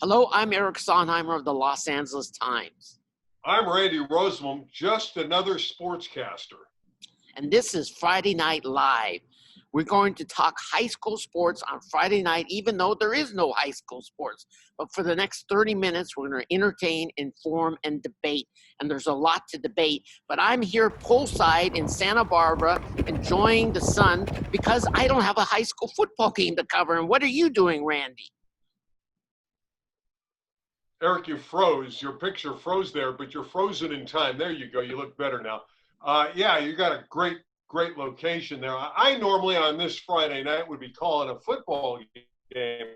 Hello, I'm Eric Sondheimer of the Los Angeles Times, I'm Randy Rosenbloom, just another sportscaster. and this is Friday Night Live. We're going to talk high school sports on Friday night, even though there is no high school sports. But for the next 30 minutes, we're going to entertain, inform, and debate. And there's a lot to debate. But I'm here poolside in Santa Barbara, enjoying the sun, because I don't have a high school football game to cover. And what are you doing, Randy? Eric, you froze. Your picture froze there, but you're frozen in time. There you go. You look better now. Yeah, you got a great location there. I normally on this Friday night would be calling a football game,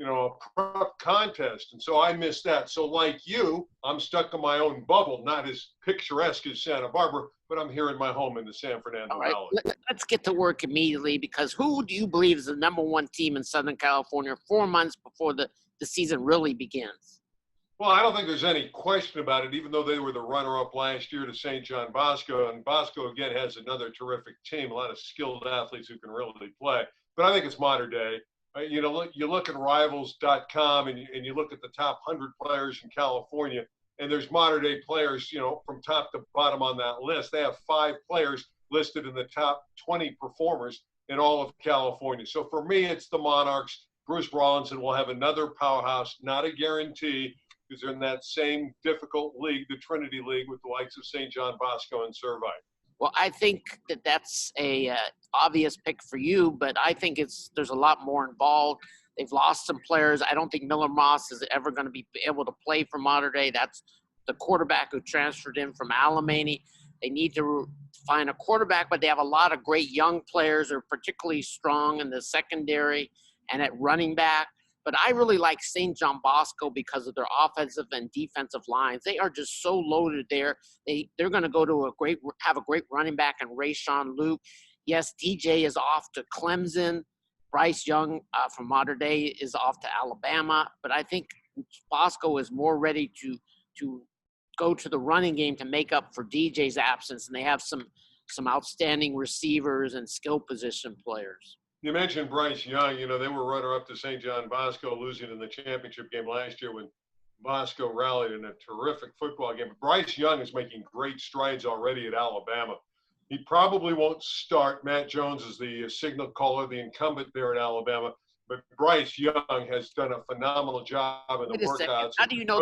a prep contest. And so I missed that. So like you, I'm stuck in my own bubble, not as picturesque as Santa Barbara, but I'm here in my home in the San Fernando Valley. Let's get to work immediately, because who do you believe is the number one team in Southern California 4 months before the season really begins? Well, I don't think there's any question about it, even though they were the runner-up last year to St. John Bosco. And Bosco, again, has another terrific team, a lot of skilled athletes who can really play. But I think it's modern day. You look at Rivals.com and you look at the top 100 players in California, and there's modern-day players, from top to bottom on that list. They have 5 players listed in the top 20 performers in all of California. So for me, it's the Monarchs. Bruce Rawlinson will have another powerhouse, not a guarantee, because they're in that same difficult league, the Trinity League, with the likes of St. John Bosco and Servite. Well, I think that's a obvious pick for you, but I think there's a lot more involved. They've lost some players. I don't think Miller Moss is ever going to be able to play for Mater Dei. That's the quarterback who transferred in from Alemany. They need to find a quarterback, but they have a lot of great young players who are particularly strong in the secondary and at running back. But I really like St. John Bosco because of their offensive and defensive lines. They are just so loaded there. They're going to have a great running back in Rayshawn Luke. Yes, DJ is off to Clemson. Bryce Young from Mater Dei is off to Alabama. But I think Bosco is more ready to go to the running game to make up for DJ's absence. And they have some outstanding receivers and skill position players. You mentioned Bryce Young. They were runner-up to St. John Bosco, losing in the championship game last year when Bosco rallied in a terrific football game. But Bryce Young is making great strides already at Alabama. He probably won't start. Matt Jones is the signal caller, the incumbent there at Alabama. But Bryce Young has done a phenomenal job in the workouts. How do you know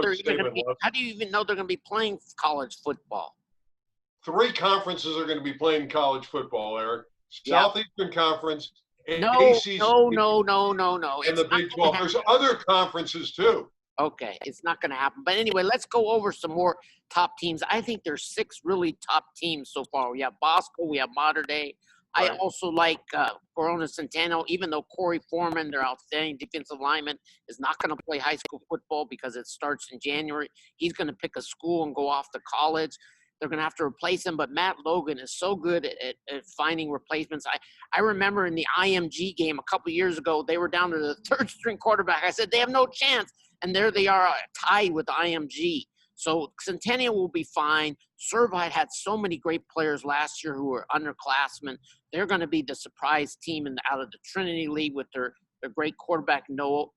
How do you even know they're going to be playing college football? 3 conferences are going to be playing college football, Eric. Southeastern Conference. No. And the Big 12. There's other conferences too. Okay, it's not going to happen. But anyway, let's go over some more top teams. I think there's 6 really top teams so far. We have Bosco, we have Mater Dei. Right. I also like Corona Centeno, even though Corey Foreman, their outstanding defensive lineman, is not going to play high school football because it starts in January. He's going to pick a school and go off to college. They're going to have to replace him, but Matt Logan is so good at finding replacements. I remember in the IMG game a couple of years ago, they were down to the 3rd-string quarterback. I said, they have no chance, and there they are tied with IMG. So Centennial will be fine. Servite had so many great players last year who were underclassmen. They're going to be the surprise team out of the Trinity League with their great quarterback, Noah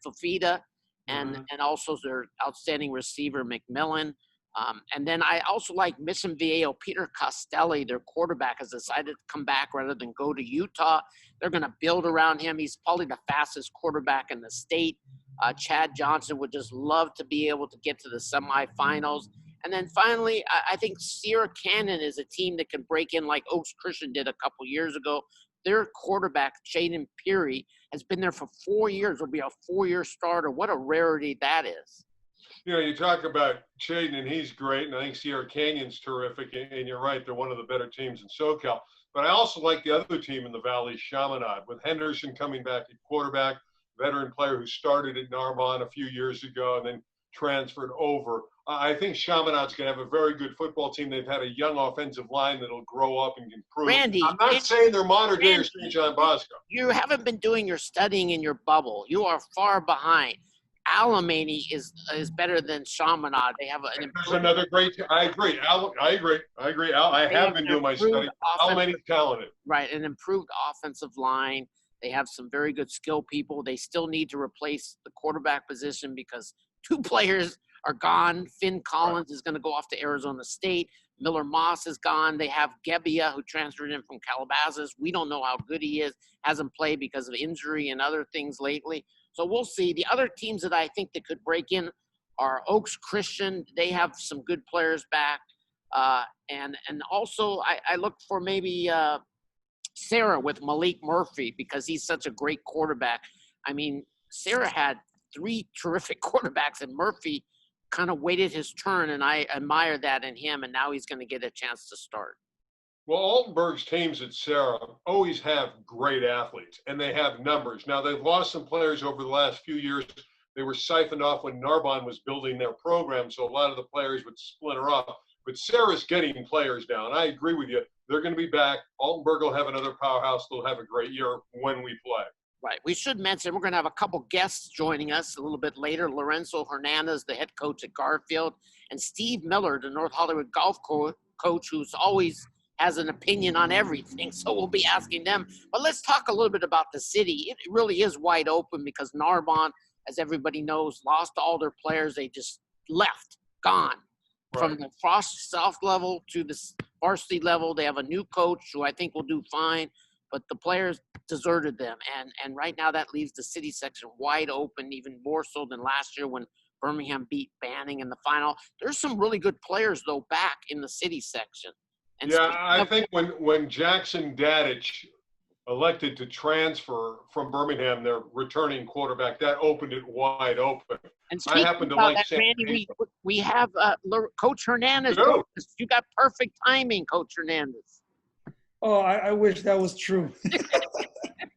Fafita, and also their outstanding receiver, McMillan. And then I also like Mission Viejo. Peter Costelli, their quarterback, has decided to come back rather than go to Utah. They're going to build around him. He's probably the fastest quarterback in the state. Chad Johnson would just love to be able to get to the semifinals. And then finally, I think Sierra Canyon is a team that can break in like Oaks Christian did a couple years ago. Their quarterback, Jaden Peary, has been there for 4 years. Will be a 4-year starter. What a rarity that is. You talk about Chaden, and he's great, and I think Sierra Canyon's terrific, and you're right, they're one of the better teams in SoCal. But I also like the other team in the Valley, Chaminade, with Henderson coming back at quarterback, veteran player who started at Narbonne a few years ago and then transferred over. I think Chaminade's going to have a very good football team. They've had a young offensive line that'll grow up and improve. Randy, I'm not saying they're Mater Dei or St. John Bosco. You haven't been doing your studying in your bubble. You are far behind. Alemany is better than Chaminade. They have There's another great. I agree. I have been doing my study. Alemany's talented. Right, an improved offensive line. They have some very good skill people. They still need to replace the quarterback position because two players are gone. Finn Collins is going to go off to Arizona State. Miller Moss is gone. They have Gebbia, who transferred in from Calabasas. We don't know how good he is. Hasn't played because of injury and other things lately. So we'll see. The other teams that I think that could break in are Oaks Christian. They have some good players back. And also I look for maybe Sarah with Malik Murphy because he's such a great quarterback. I mean, Sarah had 3 terrific quarterbacks, and Murphy kind of waited his turn, and I admire that in him, and now he's going to get a chance to start. Well, Altenburg's teams at Sarah always have great athletes, and they have numbers. Now, they've lost some players over the last few years. They were siphoned off when Narbonne was building their program, so a lot of the players would splinter off. But Sarah's getting players now, and I agree with you. They're going to be back. Altenburg will have another powerhouse. They'll have a great year when we play. Right. We should mention we're going to have a couple guests joining us a little bit later. Lorenzo Hernandez, the head coach at Garfield, and Steve Miller, the North Hollywood golf coach, who's always has an opinion on everything. So we'll be asking them. But let's talk a little bit about the city. It really is wide open because Narbonne, as everybody knows, lost all their players. They just left, gone. Right. From the Frost South level to the varsity level, they have a new coach who I think will do fine. But the players deserted them. And right now that leaves the city section wide open, even more so than last year when Birmingham beat Banning in the final. There's some really good players, though, back in the city section. And yeah, I think when Jackson Dadich elected to transfer from Birmingham, their returning quarterback, that opened it wide open. And I happen to like that, Randy, we have Coach Hernandez. Coach, you got perfect timing, Coach Hernandez. Oh, I wish that was true.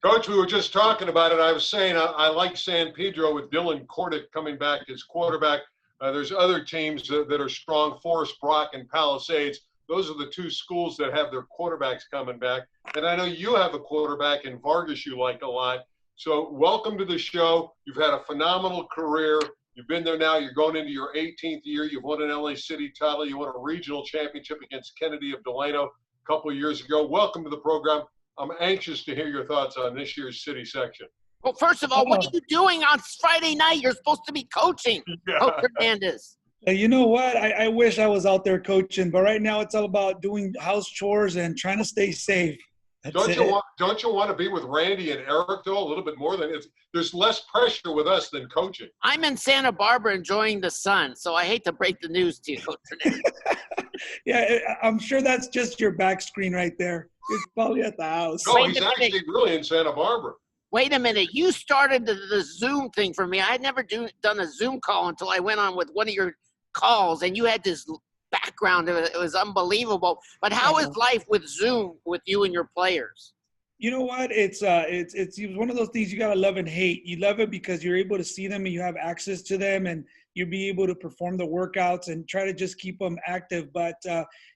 Coach, we were just talking about it. I was saying I like San Pedro with Dylan Cordick coming back as quarterback. There's other teams that are strong, Forest Brock and Palisades. Those are the 2 schools that have their quarterbacks coming back. And I know you have a quarterback in Vargas you like a lot. So welcome to the show. You've had a phenomenal career. You've been there now. You're going into your 18th year. You've won an LA City title. You won a regional championship against Kennedy of Delano a couple of years ago. Welcome to the program. I'm anxious to hear your thoughts on this year's city section. Well, first of all, what are you doing on Friday night? You're supposed to be coaching, Coach Hernandez. You know what? I wish I was out there coaching, but right now it's all about doing house chores and trying to stay safe. Don't you want to be with Randy and Eric, though, a little bit more than it's? There's less pressure with us than coaching. I'm in Santa Barbara enjoying the sun, so I hate to break the news to you, Coach Hernandez. Yeah, I'm sure that's just your back screen right there. He's probably at the house. No, he's actually really in Santa Barbara. Wait a minute. You started the Zoom thing for me. I had never done a Zoom call until I went on with one of your calls, and you had this background. It was unbelievable. But how is life with Zoom with you and your players? You know what? It's one of those things you gotta love and hate. You love it because you're able to see them and you have access to them, and you'll be able to perform the workouts and try to just keep them active. But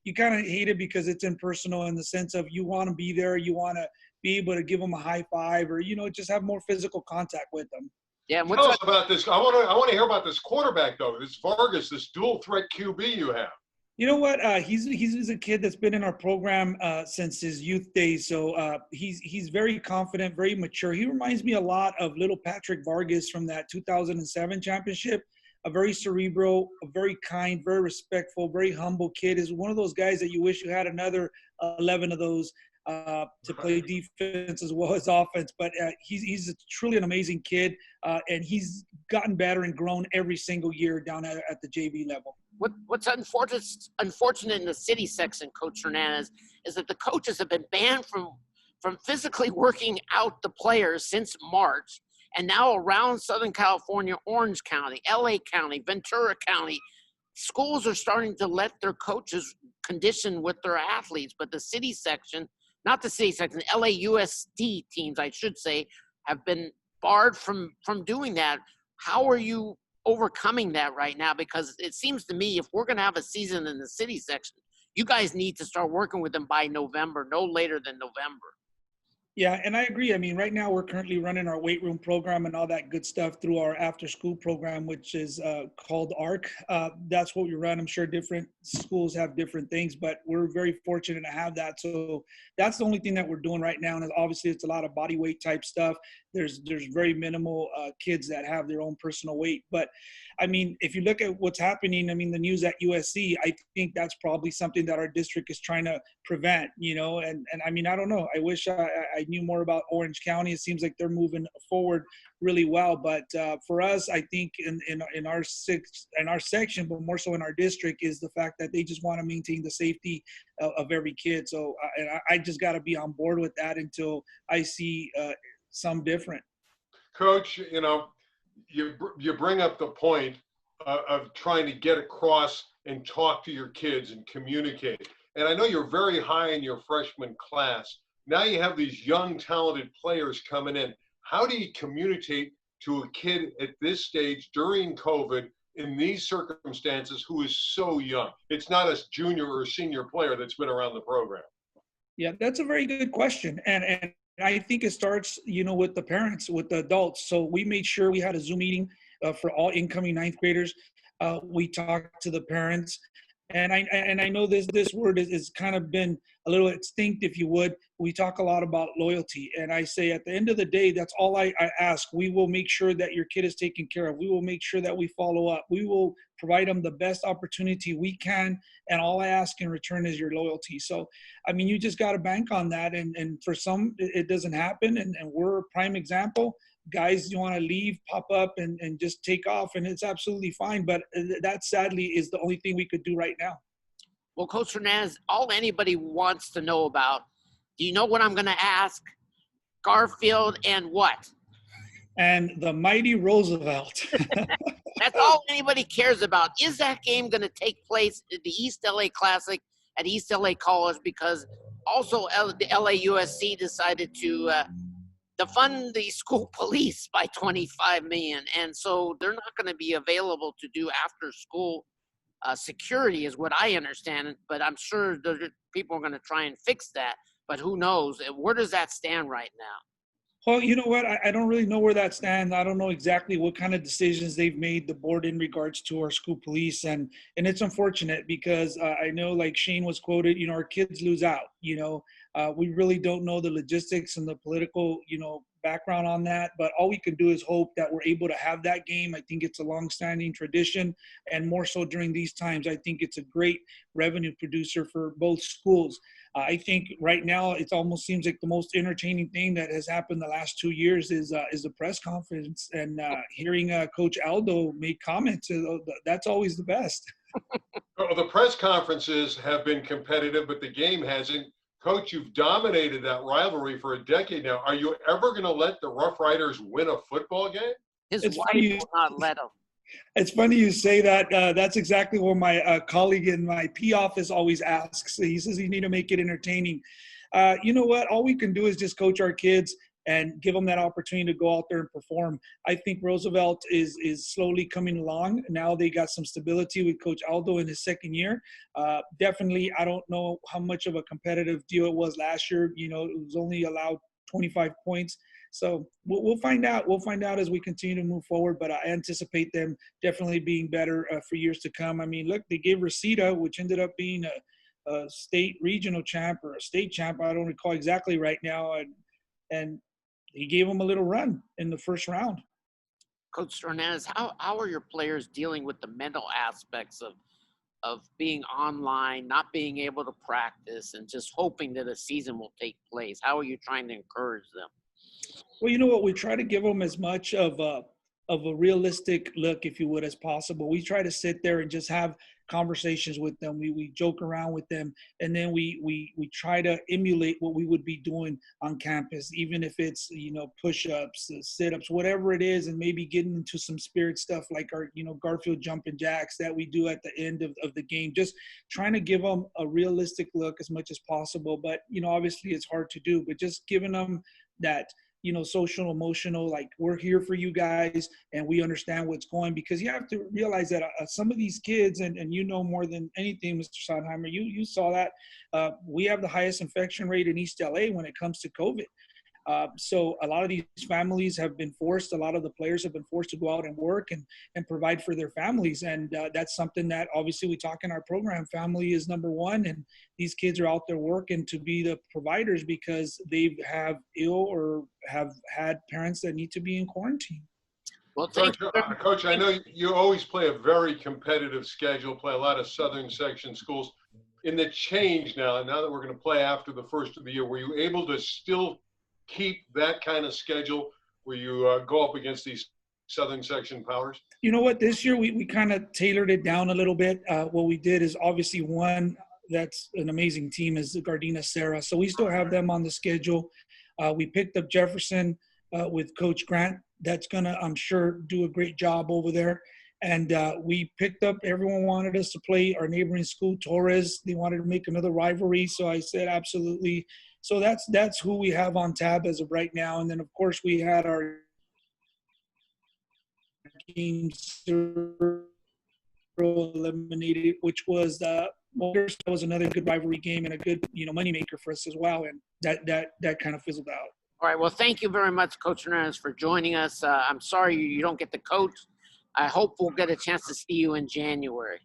you kind of hate it because it's impersonal in the sense of you want to be there, you want to be able to give them a high five, or just have more physical contact with them. Yeah, tell us about this. I want to hear about this quarterback though. This Vargas, this dual threat QB you have. You know what? He's a kid that's been in our program since his youth days. So he's very confident, very mature. He reminds me a lot of little Patrick Vargas from that 2007 championship. A very cerebral, a very kind, very respectful, very humble kid. Is one of those guys that you wish you had another 11 of those to play defense as well as offense. But he's truly an amazing kid, and he's gotten better and grown every single year down at the JV level. What's unfortunate in the city section, Coach Hernandez, is that the coaches have been banned from physically working out the players since March. And now around Southern California, Orange County, LA County, Ventura County, schools are starting to let their coaches condition with their athletes. But the city section, not the city section, LAUSD teams, I should say, have been barred from doing that. How are you overcoming that right now? Because it seems to me if we're going to have a season in the city section, you guys need to start working with them by November, no later than November. Yeah, and I agree. I mean, right now we're currently running our weight room program and all that good stuff through our after school program, which is called ARC. That's what we run. I'm sure different schools have different things, but we're very fortunate to have that. So that's the only thing that we're doing right now. And obviously it's a lot of body weight type stuff. There's very minimal kids that have their own personal weight. But I mean, if you look at what's happening, I mean, the news at USC, I think that's probably something that our district is trying to prevent, and I mean, I don't know. I wish I knew more about Orange County. It seems like they're moving forward really well, but for us, I think in our section, but more so in our district, is the fact that they just want to maintain the safety of every kid. So and I just got to be on board with that until I see some different. Coach, you bring up the point of trying to get across and talk to your kids and communicate. And I know you're very high in your freshman class. Now you have these young, talented players coming in. How do you communicate to a kid at this stage during COVID in these circumstances who is so young? It's not a junior or a senior player that's been around the program. Yeah, that's a very good question. And I think it starts, with the parents, with the adults. So we made sure we had a Zoom meeting for all incoming ninth graders. We talked to the parents. And I know this word is kind of been a little extinct, if you would. We talk a lot about loyalty. And I say at the end of the day, that's all I ask. We will make sure that your kid is taken care of. We will make sure that we follow up. We will provide them the best opportunity we can. And all I ask in return is your loyalty. So, I mean, you just got to bank on that. And for some, it doesn't happen. And we're a prime example. Guys, you want to leave, pop up, and just take off, and it's absolutely fine. But that, sadly, is the only thing we could do right now. Well, Coach Hernandez, all anybody wants to know about, do you know what I'm going to ask? Garfield and what? And the mighty Roosevelt. That's all anybody cares about. Is that game going to take place at the East LA Classic at East LA College? Because also the LAUSC decided to defund the school police by $25 million. And so they're not going to be available to do after school security is what I understand. But I'm sure people are going to try and fix that. But who knows? Where does that stand right now? Well, you know what? I don't really know where that stands. I don't know exactly what kind of decisions they've made, the board, in regards to our school police. And it's unfortunate because I know, like Shane was quoted, our kids lose out. We really don't know the logistics and the political, background on that. But all we can do is hope that we're able to have that game. I think it's a longstanding tradition. And more so during these times, I think it's a great revenue producer for both schools. I think right now it almost seems like the most entertaining thing that has happened the last 2 years is the press conference and hearing Coach Aldo make comments. That's always the best. Well, the press conferences have been competitive, but the game hasn't. Coach, you've dominated that rivalry for a decade now. Are you ever going to let the Rough Riders win a football game? His wife will not let him. It's funny you say that. That's exactly what my colleague in my P office always asks. He says you need to make it entertaining. You know what? All we can do is just coach our kids and give them that opportunity to go out there and perform. I think Roosevelt is slowly coming along. Now they got some stability with Coach Aldo in his second year. Definitely, I don't know how much of a competitive deal it was last year. It was only allowed 25 points. So we'll find out. We'll find out as we continue to move forward. But I anticipate them definitely being better for years to come. I mean, look, they gave Reseda, which ended up being a state regional champ or a state champ. I don't recall exactly right now. And he gave them a little run in the first round. Coach Hernandez, how are your players dealing with the mental aspects of being online, not being able to practice, and just hoping that a season will take place? How are you trying to encourage them? Well, you know what? We try to give them as much of a realistic look, if you would, as possible. We try to sit there and just have conversations with them. We joke around with them, and then we try to emulate what we would be doing on campus, even if it's push-ups, sit-ups, whatever it is, and maybe getting into some spirit stuff like our Garfield jumping jacks that we do at the end of the game. Just trying to give them a realistic look as much as possible. But obviously it's hard to do, but just giving them that social, emotional, like, we're here for you guys and we understand what's going, because you have to realize that some of these kids, and more than anything, Mr. Sondheimer, you saw that we have the highest infection rate in East LA when it comes to COVID. So a lot of these families have been forced, a lot of the players have been forced to go out and work and provide for their families. And that's something that obviously we talk in our program. Family is number one, and these kids are out there working to be the providers because they have ill or have had parents that need to be in quarantine. Well, Coach, I know you always play a very competitive schedule, play a lot of Southern Section schools. In the change now that we're going to play after the first of the year, were you able to still keep that kind of schedule where you go up against these Southern Section powers? You know what? This year we kind of tailored it down a little bit. What we did is obviously one that's an amazing team is the Gardena Serra. So we still have them on the schedule. We picked up Jefferson with Coach Grant. That's going to, I'm sure, do a great job over there. And we picked up, everyone wanted us to play our neighboring school, Torres. They wanted to make another rivalry. So I said, absolutely. So that's who we have on tab as of right now. And then, of course, we had our game eliminated, which was that was another good rivalry game and a good, moneymaker for us as well. And that kind of fizzled out. All right. Well, thank you very much, Coach Hernandez, for joining us. I'm sorry you don't get to coach. I hope we'll get a chance to see you in January.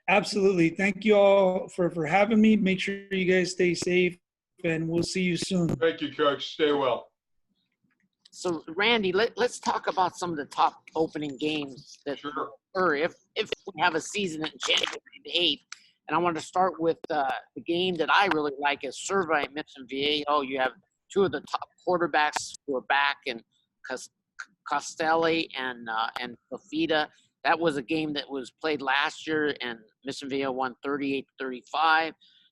Absolutely. Thank you all for having me. Make sure you guys stay safe, and we'll see you soon. Thank you, Coach. Stay well. So, Randy, let's talk about some of the top opening games that occur if we have a season in January the 8th. And I want to start with the game that I really like is Survey Mission Viejo. You have two of the top quarterbacks who are back in Costelli and Fafita. That was a game that was played last year, and Mission Viejo won 38-35.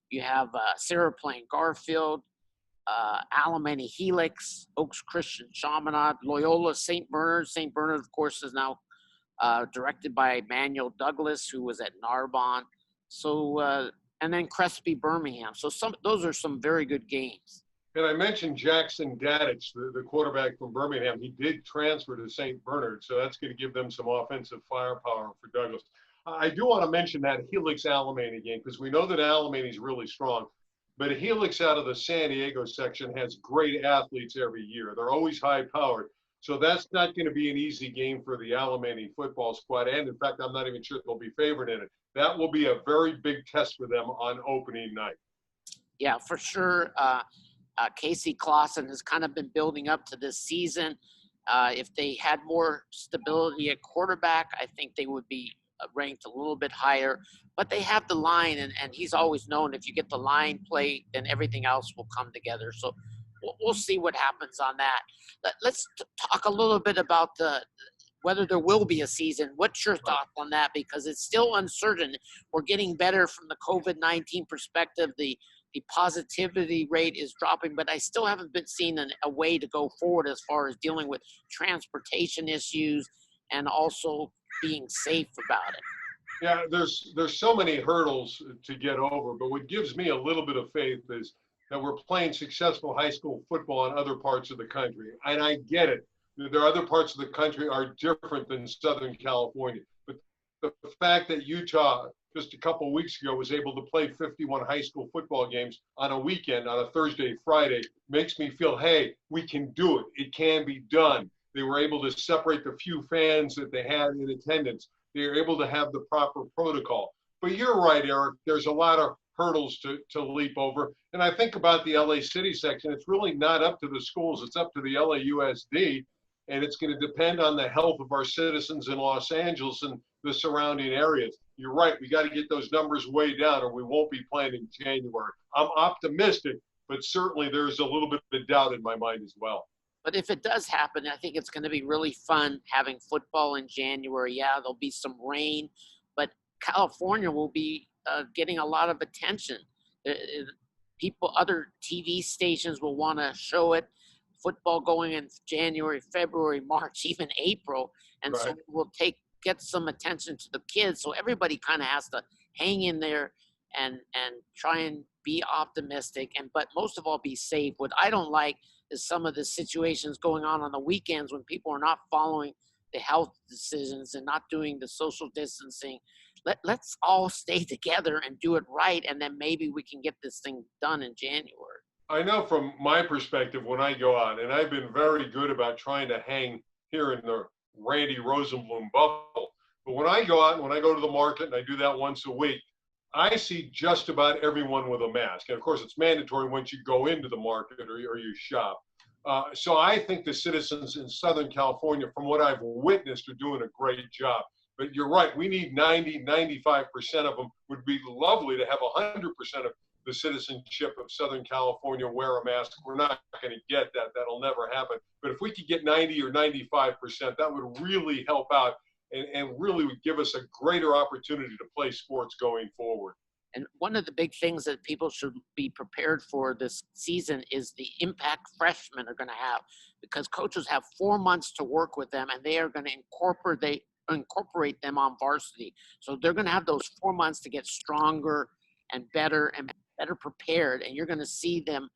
You have Sarah playing Garfield, Alemany Helix, Oaks Christian Chaminade, Loyola St. Bernard. St. Bernard, of course, is now directed by Manuel Douglas, who was at Narbonne. So, and then Crespi Birmingham. So those are some very good games. And I mentioned Jackson Dadich, the quarterback from Birmingham. He did transfer to St. Bernard, so that's going to give them some offensive firepower for Douglas. I do want to mention that Helix Alemany game because we know that Alemany is really strong. But Helix out of the San Diego section has great athletes every year. They're always high-powered. So that's not going to be an easy game for the Alemany football squad. And, in fact, I'm not even sure they'll be favored in it. That will be a very big test for them on opening night. Yeah, for sure. Casey Clausen has kind of been building up to this season. If they had more stability at quarterback, I think they would be ranked a little bit higher. But they have the line, and he's always known if you get the line play, then everything else will come together. So we'll see what happens on that. Let's talk a little bit about whether there will be a season. What's your thoughts on that? Because it's still uncertain. We're getting better from the COVID-19 perspective. The positivity rate is dropping, but I still haven't been seen a way to go forward as far as dealing with transportation issues and also being safe about it. Yeah, there's so many hurdles to get over, but what gives me a little bit of faith is that we're playing successful high school football in other parts of the country. And I get it. There are other parts of the country are different than Southern California. But the fact that Utah just a couple of weeks ago was able to play 51 high school football games on a weekend, on a Thursday, Friday, makes me feel, hey, we can do it. It can be done. They were able to separate the few fans that they had in attendance. They were able to have the proper protocol. But you're right, Eric. There's a lot of hurdles to leap over. And I think about the LA City section. It's really not up to the schools. It's up to the LAUSD. And it's going to depend on the health of our citizens in Los Angeles and the surrounding areas. You're right. We got to get those numbers way down or we won't be playing in January. I'm optimistic, but certainly there's a little bit of doubt in my mind as well. But if it does happen, I think it's going to be really fun having football in January. Yeah, there'll be some rain, but California will be getting a lot of attention. Other TV stations will want to show it. Football going in January, February, March, even April. And so we'll get some attention to the kids. So everybody kind of has to hang in there and try and be optimistic, but most of all, be safe. What I don't like is some of the situations going on the weekends when people are not following the health decisions and not doing the social distancing. Let's all stay together and do it right, and then maybe we can get this thing done in January. I know from my perspective when I go out, and I've been very good about trying to hang here in the Randy Rosenbloom bubble. But when I go out and when I go to the market, and I do that once a week, I see just about everyone with a mask. And of course, it's mandatory once you go into the market or you shop. So I think the citizens in Southern California, from what I've witnessed, are doing a great job. But you're right, we need 95% of them. Would be lovely to have 100% of the citizenship of Southern California wear a mask. We're not going to get that. That'll never happen. But if we could get 90 or 95%, that would really help out and really would give us a greater opportunity to play sports going forward. And one of the big things that people should be prepared for this season is the impact freshmen are going to have, because coaches have 4 months to work with them, and they are going to incorporate them on varsity. So they're going to have those 4 months to get stronger and better prepared, and you're going to see them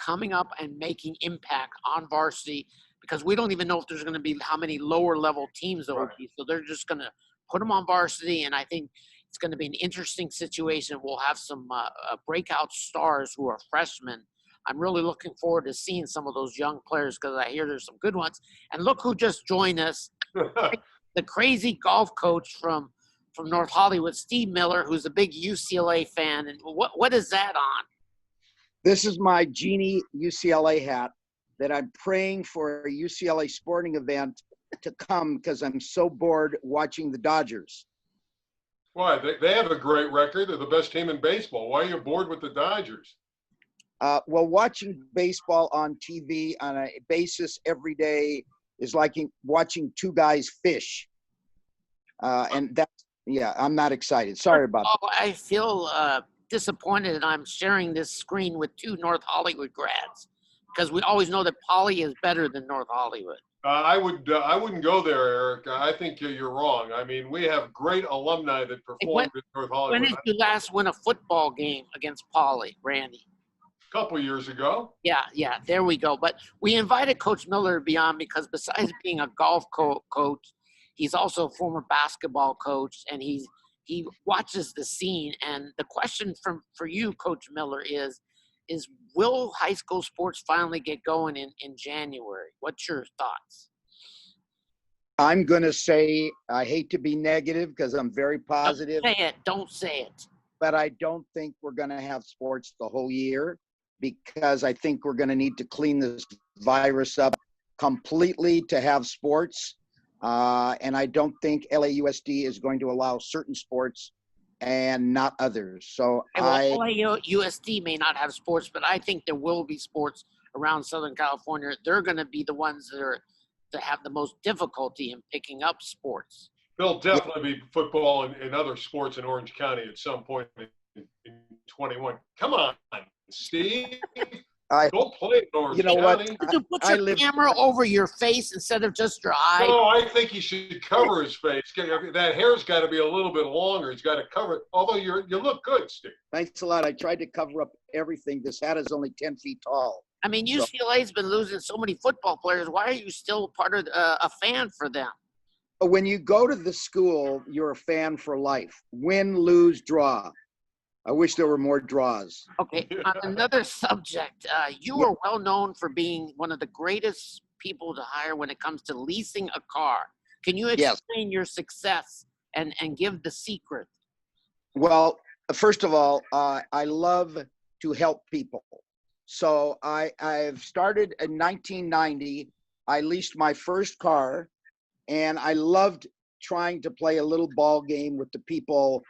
coming up and making impact on varsity, because we don't even know if there's going to be how many lower level teams there will be. So they're just going to put them on varsity, and I think it's going to be an interesting situation. We'll have some breakout stars who are freshmen. I'm really looking forward to seeing some of those young players, because I hear there's some good ones. And look who just joined us, the crazy golf coach from North Hollywood, Steve Miller, who's a big UCLA fan. And what is that on? This is my Genie UCLA hat that I'm praying for a UCLA sporting event to come, because I'm so bored watching the Dodgers. Why? They have a great record. They're the best team in baseball. Why are you bored with the Dodgers? Well, watching baseball on TV on a basis every day is like watching two guys fish. And that's, yeah, I'm not excited. Sorry about that. I feel disappointed that I'm sharing this screen with two North Hollywood grads, because we always know that Poly is better than North Hollywood. I wouldn't go there, Eric. I think you're wrong. I mean, we have great alumni that performed in North Hollywood. When did you last win a football game against Poly, Randy? A couple years ago. Yeah, there we go. But we invited Coach Miller to be on because besides being a golf coach, he's also a former basketball coach, and he watches the scene. And the question for you, Coach Miller, is will high school sports finally get going in January? What's your thoughts? I'm going to say, I hate to be negative because I'm very positive. Don't say it. But I don't think we're going to have sports the whole year, because I think we're going to need to clean this virus up completely to have sports. And I don't think LAUSD is going to allow certain sports and not others. So LAUSD may not have sports, but I think there will be sports around Southern California. They're going to be the ones that have the most difficulty in picking up sports. There'll definitely be football and other sports in Orange County at some point in 21. Come on, Steve. Don't play in Orange County. What? Did you put your camera over your face instead of just your eye? No, I think he should cover his face. That hair's got to be a little bit longer. He's got to cover it. Although you look good, Steve. Thanks a lot. I tried to cover up everything. This hat is only 10 feet tall. I mean, UCLA's been losing so many football players. Why are you still part of a fan for them? When you go to the school, you're a fan for life. Win, lose, draw. I wish there were more draws. Okay, on another subject, you are well known for being one of the greatest people to hire when it comes to leasing a car. Can you explain your success and give the secret? Well, first of all, I love to help people. So I've started in 1990. I leased my first car, and I loved trying to play a little ball game with the people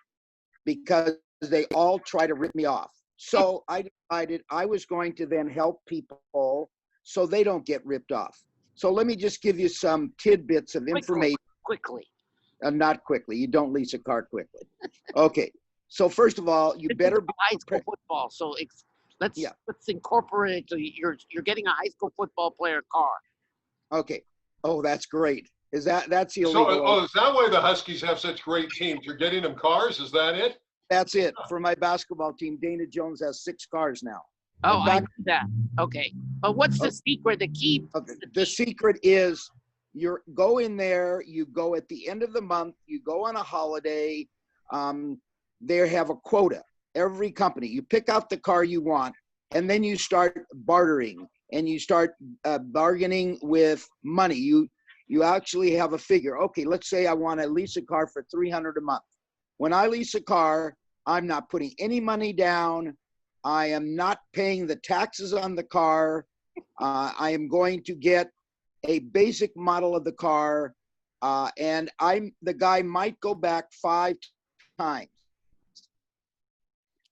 because they all try to rip me off. So I decided I was going to then help people so they don't get ripped off. So let me just give you some tidbits of information. Quickly. Not quickly. You don't lease a car quickly. Okay. So first of all, you better be high school football. So let's incorporate. So you're getting a high school football player car. Okay. Oh, that's great. That's illegal? So, is that why the Huskies have such great teams? You're getting them cars? Is that it? That's it. For my basketball team, Dana Jones has 6 cars now. Oh, I knew that. Okay. But what's the secret, the key? Okay. The secret is you go in there, you go at the end of the month, you go on a holiday. They have a quota. Every company, you pick out the car you want, and then you start bartering and you start bargaining with money. You actually have a figure. Okay, let's say I want to lease a car for $300 a month. When I lease a car, I'm not putting any money down. I am not paying the taxes on the car. I am going to get a basic model of the car, and the guy might go back 5 times.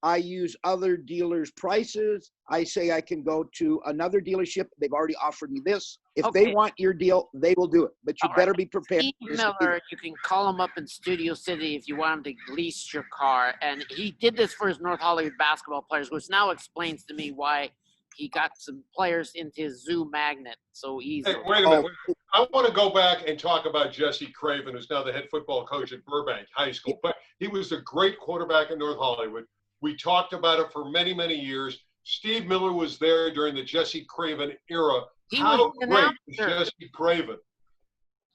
I use other dealers' prices. I say I can go to another dealership. They've already offered me this. If they want your deal, they will do it. But you better be prepared. Steve Miller, you can call him up in Studio City if you want him to lease your car. And he did this for his North Hollywood basketball players, which now explains to me why he got some players into his zoo magnet so easily. Hey, wait a minute. I want to go back and talk about Jesse Craven, who's now the head football coach at Burbank High School. But he was a great quarterback in North Hollywood. We talked about it for many, many years. Steve Miller was there during the Jesse Craven era. How great was Jesse Craven?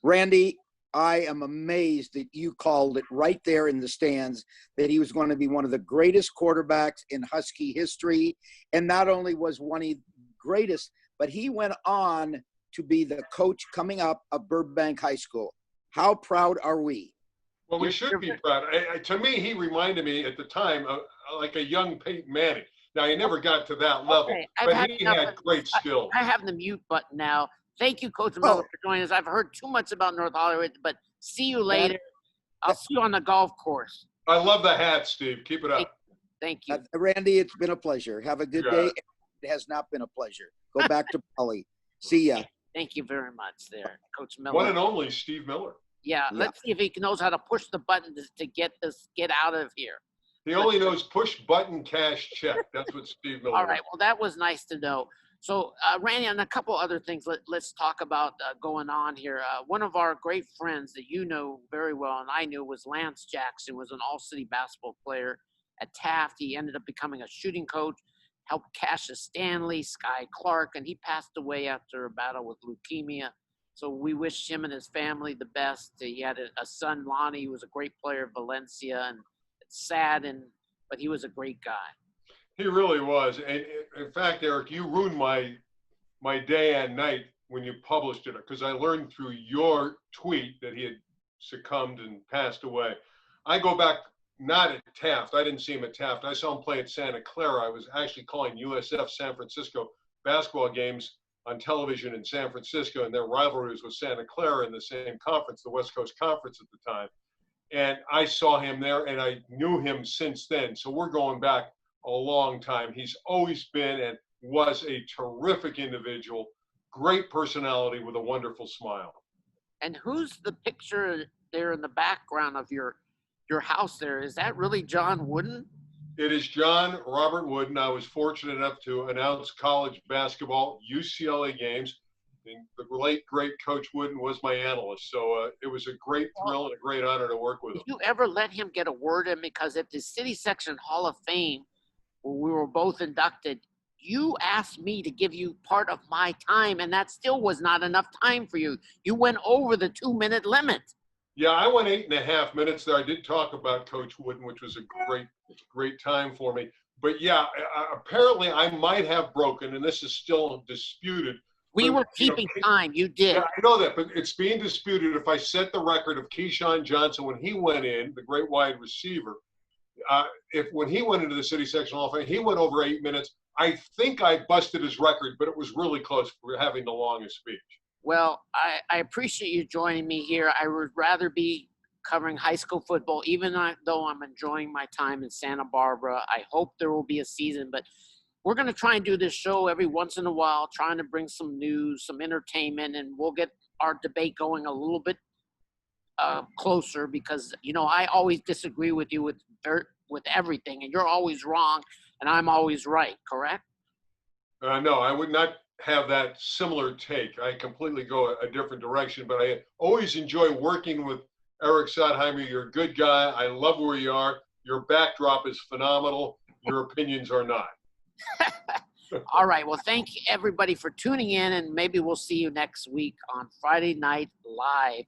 Randy, I am amazed that you called it right there in the stands that he was going to be one of the greatest quarterbacks in Husky history. And not only was one of the greatest, but he went on to be the coach coming up of Burbank High School. How proud are we? Well, we should be proud. To me, he reminded me at the time of like a young Peyton Manning. Now, he never got to that level, but he had great skills. I have the mute button now. Thank you, Coach Miller, for joining us. I've heard too much about North Hollywood, but see you later. I'll see you on the golf course. I love the hat, Steve. Keep it up. Thank you. Randy, it's been a pleasure. Have a good day. It has not been a pleasure. Go back to Polly. See ya. Thank you very much there, Coach Miller. One and only Steve Miller. Yeah, let's see if he knows how to push the button to get out of here. He only knows push button cash check. That's what Steve Miller All right, well, that was nice to know. So, Randy, on a couple other things, let's talk about going on here. One of our great friends that you know very well, and I knew, was Lance Jackson, was an all-city basketball player at Taft. He ended up becoming a shooting coach, helped Cassius Stanley, Sky Clark, and he passed away after a battle with leukemia. So we wish him and his family the best. He had a son, Lonnie, who was a great player at Valencia, and it's sad, but he was a great guy. He really was. And in fact, Eric, you ruined my day and night when you published it, because I learned through your tweet that he had succumbed and passed away. I go back, not at Taft. I didn't see him at Taft. I saw him play at Santa Clara. I was actually calling USF San Francisco basketball games on television in San Francisco, and their rivalry was with Santa Clara in the same conference, the West Coast Conference at the time. And I saw him there, and I knew him since then. So we're going back a long time. He's always been and was a terrific individual, great personality with a wonderful smile. And who's the picture there in the background of your house there? Is that really John Wooden? It is John Robert Wooden. I was fortunate enough to announce college basketball UCLA games. And the late, great Coach Wooden was my analyst. So it was a great thrill and a great honor to work with him. Did you ever let him get a word in? Because at the City Section Hall of Fame, where we were both inducted, you asked me to give you part of my time, and that still was not enough time for you. You went over the 2-minute limit. Yeah, I went 8.5 minutes there. I did talk about Coach Wooden, which was a great time for me. But yeah, apparently I might have broken, and this is still disputed. We were keeping time. You did. Yeah, I know that, but it's being disputed. If I set the record of Keyshawn Johnson when he went in, the great wide receiver, when he went into the City Section Hall of Fame, he went over 8 minutes. I think I busted his record, but it was really close for having the longest speech. Well, I appreciate you joining me here. I would rather be covering high school football, even though I'm enjoying my time in Santa Barbara. I hope there will be a season, but we're going to try and do this show every once in a while, trying to bring some news, some entertainment, and we'll get our debate going a little bit closer because, I always disagree with you with everything, and you're always wrong, and I'm always right, correct? No, I would not have that similar take. I completely go a different direction, but I always enjoy working with Eric Sondheimer. You're a good guy. I love where you are. Your backdrop is phenomenal. Your opinions are not. All right. Well, thank you everybody for tuning in, and maybe we'll see you next week on Friday Night Live.